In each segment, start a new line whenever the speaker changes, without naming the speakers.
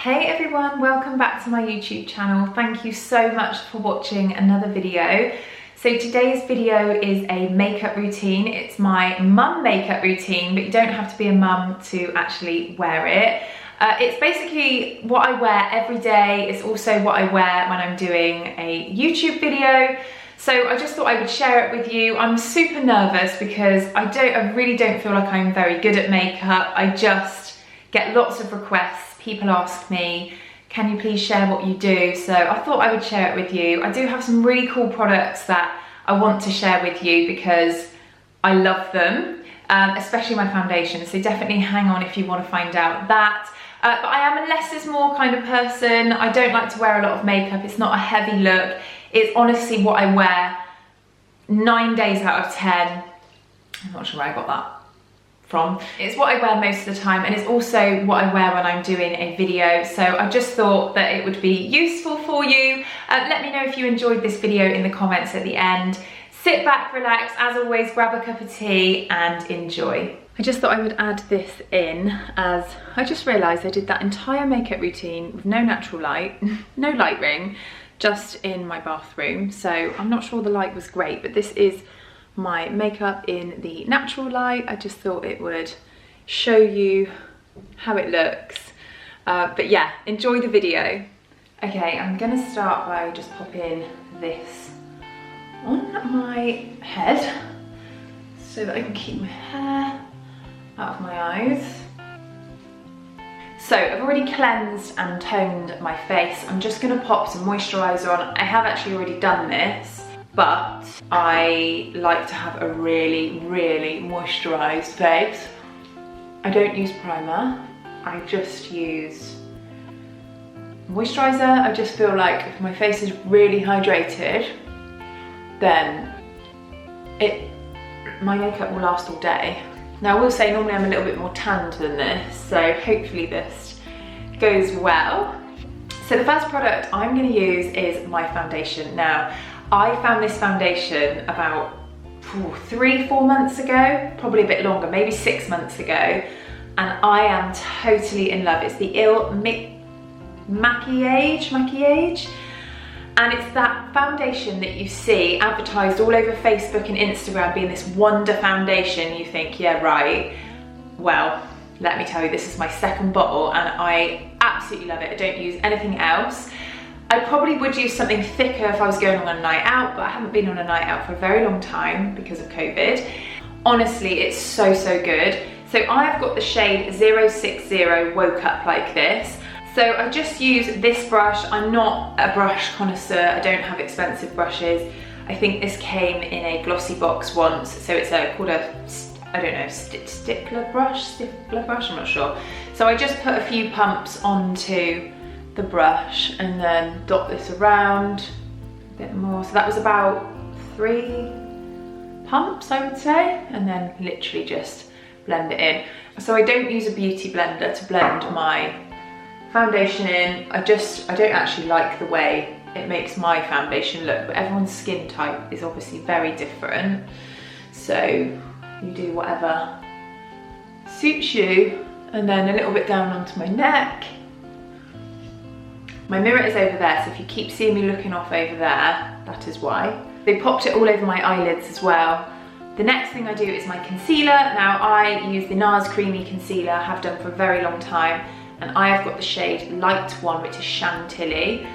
Hey everyone, welcome back to my YouTube channel. Thank you so much for watching another video. So today's video is a makeup routine. It's my mum makeup routine, but you don't have to be a mum to actually wear it. It's basically what I wear every day. It's also what I wear when I'm doing a YouTube video. So I just thought I would share it with you. I'm super nervous because I really don't feel like I'm very good at makeup. I just get lots of requests. People ask me, can you please share what you do? So I thought I would share it with you. I do have some really cool products that I want to share with you because I love them, especially my foundation. So definitely hang on if you want to find out that. But I am a less is more kind of person. I don't like to wear a lot of makeup. It's not a heavy look. It's honestly what I wear 9 days out of 10. I'm not sure where I got that from. It's what I wear most of the time, and it's also what I wear when I'm doing a video. So I just thought that it would be useful for you. Let me know if you enjoyed this video in the comments at the end. Sit back, relax, as always, grab a cup of tea and enjoy. I just thought I would add this in as I just realised I did that entire makeup routine with no natural light, no light ring, just in my bathroom. So I'm not sure the light was great, but this is my makeup in the natural light. I just thought it would show you how it looks. But yeah, enjoy the video. Okay, I'm gonna start by just popping this on my head so that I can keep my hair out of my eyes. So I've already cleansed and toned my face. I'm just gonna pop some moisturiser on. I have actually already done this, but I like to have a really, really moisturised face. I don't use primer, I just use moisturiser. I just feel like if my face is really hydrated, then my makeup will last all day. Now I will say normally I'm a little bit more tanned than this, so hopefully this goes well. So the first product I'm going to use is my foundation. Now I found this foundation about 3-4 months ago, probably a bit longer, maybe 6 months ago, and I am totally in love. It's the Maquillage, and it's that foundation that you see advertised all over Facebook and Instagram being this wonder foundation. You think, yeah, right. Well, let me tell you, this is my second bottle and I absolutely love it. I don't use anything else. I probably would use something thicker if I was going on a night out, but I haven't been on a night out for a very long time because of COVID. Honestly, it's so, so good. So I've got the shade 060 Woke Up Like This. So I just use this brush. I'm not a brush connoisseur. I don't have expensive brushes. I think this came in a glossy box once. So it's called a, I don't know, stickler brush, I'm not sure. So I just put a few pumps onto the brush and then dot this around a bit more. So that was about 3 pumps, I would say, and then literally just blend it in. So I don't use a beauty blender to blend my foundation in. I don't actually like the way it makes my foundation look, but everyone's skin type is obviously very different. So you do whatever suits you, and then a little bit down onto my neck. My mirror is over there, so if you keep seeing me looking off over there, that is why. They popped it all over my eyelids as well. The next thing I do is my concealer. Now I use the NARS Creamy Concealer, have done for a very long time, and I have got the shade Light One, which is Chantilly.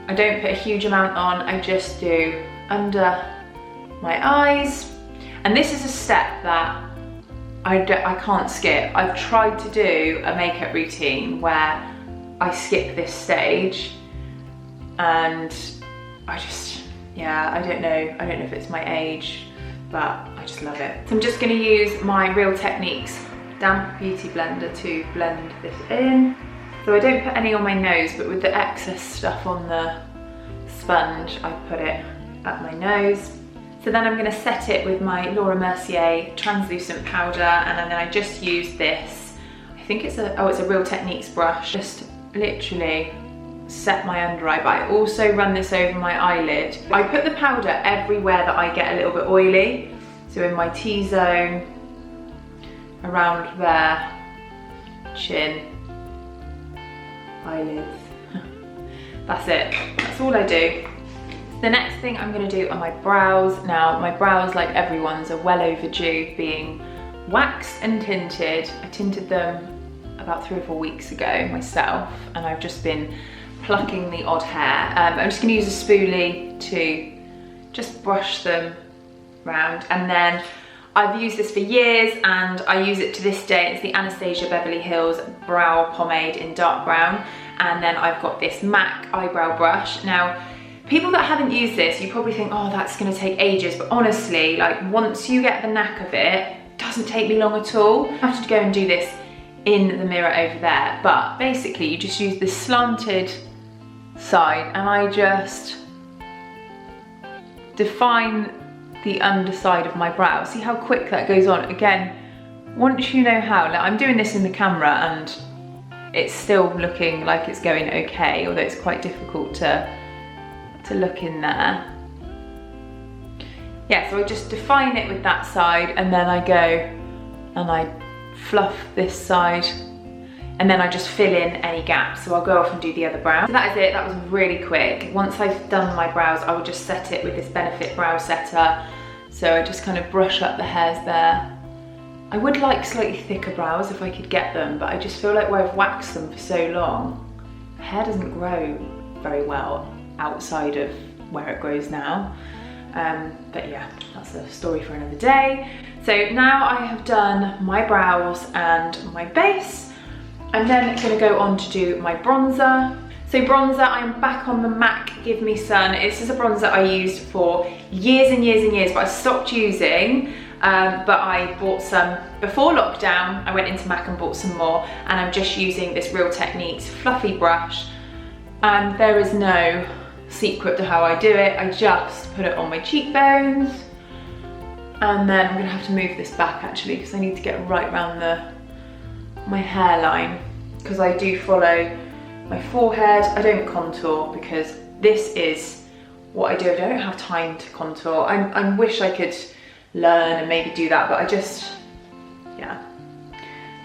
I don't put a huge amount on, I just do under my eyes. And this is a step that I can't skip. I've tried to do a makeup routine where I skip this stage, and I don't know if it's my age, but I just love it. So I'm just going to use my Real Techniques damp beauty blender to blend this in. So I don't put any on my nose, but with the excess stuff on the sponge, I put it at my nose. So then I'm going to set it with my Laura Mercier translucent powder, and then I just use this. I think it's a Real Techniques brush. Just literally set my under eye, but I also run this over my eyelid. I put the powder everywhere that I get a little bit oily. So in my T-zone, around there, chin, eyelids. That's it, that's all I do. The next thing I'm gonna do are my brows. Now, my brows, like everyone's, are well overdue being waxed and tinted. I tinted them about 3 or 4 weeks ago myself, and I've just been plucking the odd hair. I'm just gonna use a spoolie to just brush them round, and then I've used this for years and I use it to this day. It's the Anastasia Beverly Hills Brow Pomade in dark brown, and then I've got this MAC eyebrow brush. Now, people that haven't used this, you probably think, oh, that's gonna take ages, but honestly, like once you get the knack of it, it doesn't take me long at all. I have to go and do this in the mirror over there, but basically you just use this slanted side and I just define the underside of my brow. See how quick that goes on? Again, once you know how, like I'm doing this in the camera and it's still looking like it's going okay, although it's quite difficult to look in there. Yeah, so I just define it with that side, and then I go and I fluff this side, and then I just fill in any gaps. So I'll go off and do the other brow. So that is it, that was really quick. Once I've done my brows, I will just set it with this Benefit brow setter. So I just kind of brush up the hairs there. I would like slightly thicker brows if I could get them, but I just feel like where I've waxed them for so long, hair doesn't grow very well outside of where it grows now. But yeah, that's a story for another day. So now I have done my brows and my base. I'm then gonna go on to do my bronzer. So bronzer, I'm back on the MAC Give Me Sun. This is a bronzer I used for years and years and years, but I stopped using. But I bought some before lockdown. I went into MAC and bought some more, and I'm just using this Real Techniques fluffy brush. And there is no secret to how I do it. I just put it on my cheekbones, and then I'm gonna have to move this back actually because I need to get right around my hairline, because I do follow my forehead. I don't contour because this is what I do. I don't have time to contour. I wish I could learn and maybe do that, but I just, yeah.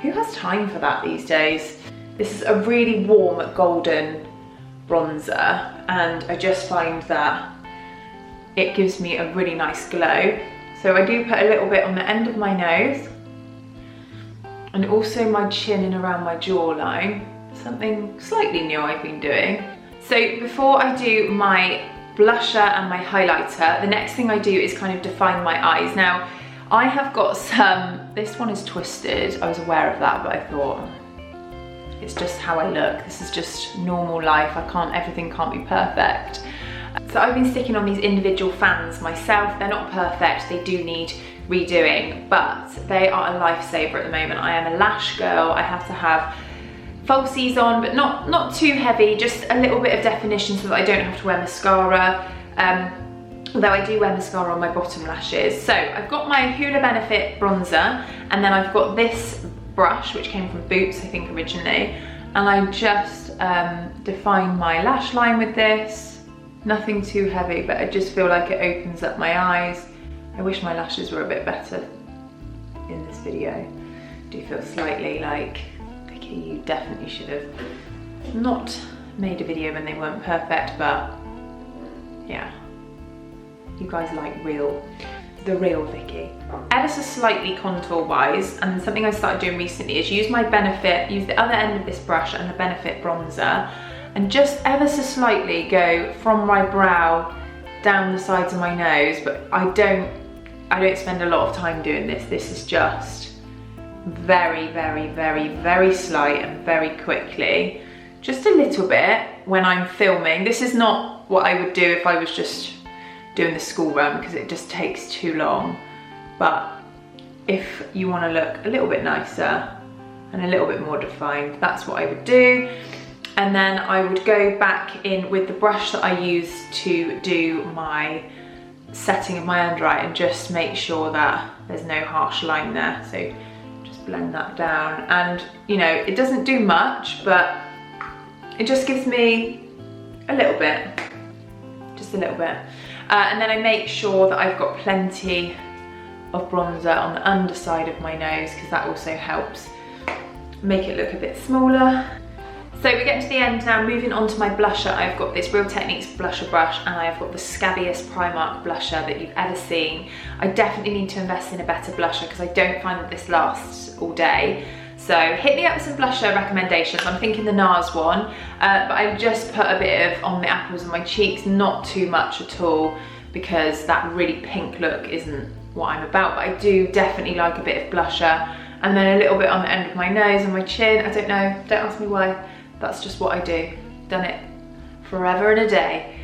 Who has time for that these days? This is a really warm golden bronzer, and I just find that it gives me a really nice glow. So I do put a little bit on the end of my nose and also my chin and around my jawline, something slightly new I've been doing. So before I do my blusher and my highlighter, the next thing I do is kind of define my eyes. Now, I have got some, this one is twisted, I was aware of that, but I thought, it's just how I look. This is just normal life. Everything can't be perfect. So I've been sticking on these individual fans myself. They're not perfect, they do need redoing, but they are a lifesaver at the moment. I am a lash girl. I have to have falsies on, but not too heavy, just a little bit of definition so that I don't have to wear mascara. Although I do wear mascara on my bottom lashes. So I've got my Hoola Benefit bronzer, and then I've got this brush, which came from Boots, I think, originally, and I just define my lash line with this. Nothing too heavy, but I just feel like it opens up my eyes. I wish my lashes were a bit better in this video. I do feel slightly like, okay, you definitely should have not made a video when they weren't perfect, but yeah, you guys like the real Vicky. Ever so slightly contour wise, and something I started doing recently is use my Benefit, use the other end of this brush and the Benefit bronzer, and just ever so slightly go from my brow down the sides of my nose, but I don't spend a lot of time doing this. This is just very, very, very, very slight and very quickly. Just a little bit when I'm filming. This is not what I would do if I was just doing the school run, because it just takes too long. But if you want to look a little bit nicer and a little bit more defined, that's what I would do. And then I would go back in with the brush that I used to do my setting of my under eye and just make sure that there's no harsh line there. So just blend that down, and you know, it doesn't do much, but it just gives me a little bit, just a little bit. And then I make sure that I've got plenty of bronzer on the underside of my nose, because that also helps make it look a bit smaller. So we're getting to the end now, moving on to my blusher. I've got this Real Techniques blusher brush, and I've got the scabbiest Primark blusher that you've ever seen. I definitely need to invest in a better blusher because I don't find that this lasts all day. So hit me up with some blusher recommendations. I'm thinking the NARS one, but I just put a bit of on the apples of my cheeks, not too much at all, because that really pink look isn't what I'm about, but I do definitely like a bit of blusher. And then a little bit on the end of my nose and my chin. I don't know, don't ask me why. That's just what I do. Done it forever and a day.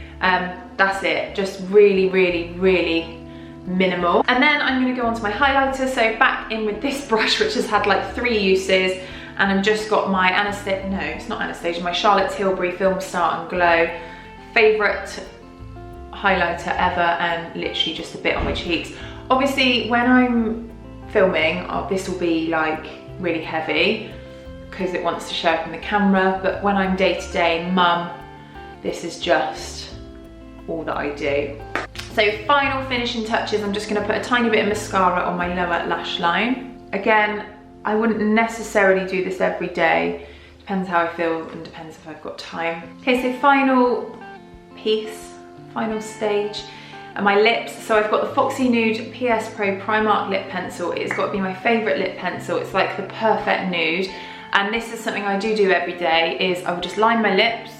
That's it, just really, really, really minimal. And then I'm gonna go on to my highlighter. So back in with this brush, which has had like 3 uses, and I've just got my Anastasia, no, it's not Anastasia, my Charlotte Tilbury Film Start and Glow. Favorite highlighter ever, and literally just a bit on my cheeks. Obviously, when I'm filming, this will be like really heavy because it wants to show up in the camera, but when I'm day-to-day mum, this is just all that I do. So final finishing touches, I'm just gonna put a tiny bit of mascara on my lower lash line. Again, I wouldn't necessarily do this every day, depends how I feel and depends if I've got time. Okay, so final piece, final stage. And my lips, so I've got the Foxy Nude PS Pro Primark lip pencil. It's got to be my favourite lip pencil. It's like the perfect nude. And this is something I do every day, is I would just line my lips.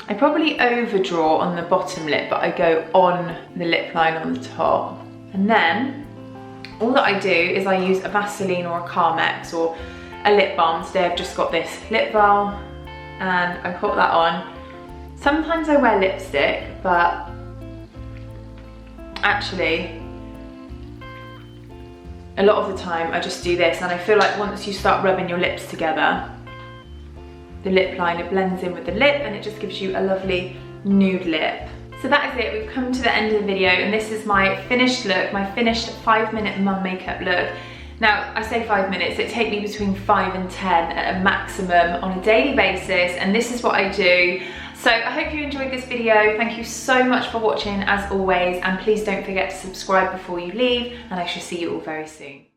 I probably overdraw on the bottom lip, but I go on the lip line on the top. And then all that I do is I use a Vaseline or a Carmex or a lip balm. Today I've just got this lip balm and I put that on. Sometimes I wear lipstick, but actually a lot of the time I just do this, and I feel like once you start rubbing your lips together, the lip line, it blends in with the lip and it just gives you a lovely nude lip. So that is it, we've come to the end of the video, and this is my finished look, my finished 5-minute mum makeup look. Now, I say 5 minutes, it takes me between 5 and 10 at a maximum on a daily basis, and this is what I do. So I hope you enjoyed this video. Thank you so much for watching as always, and please don't forget to subscribe before you leave, and I shall see you all very soon.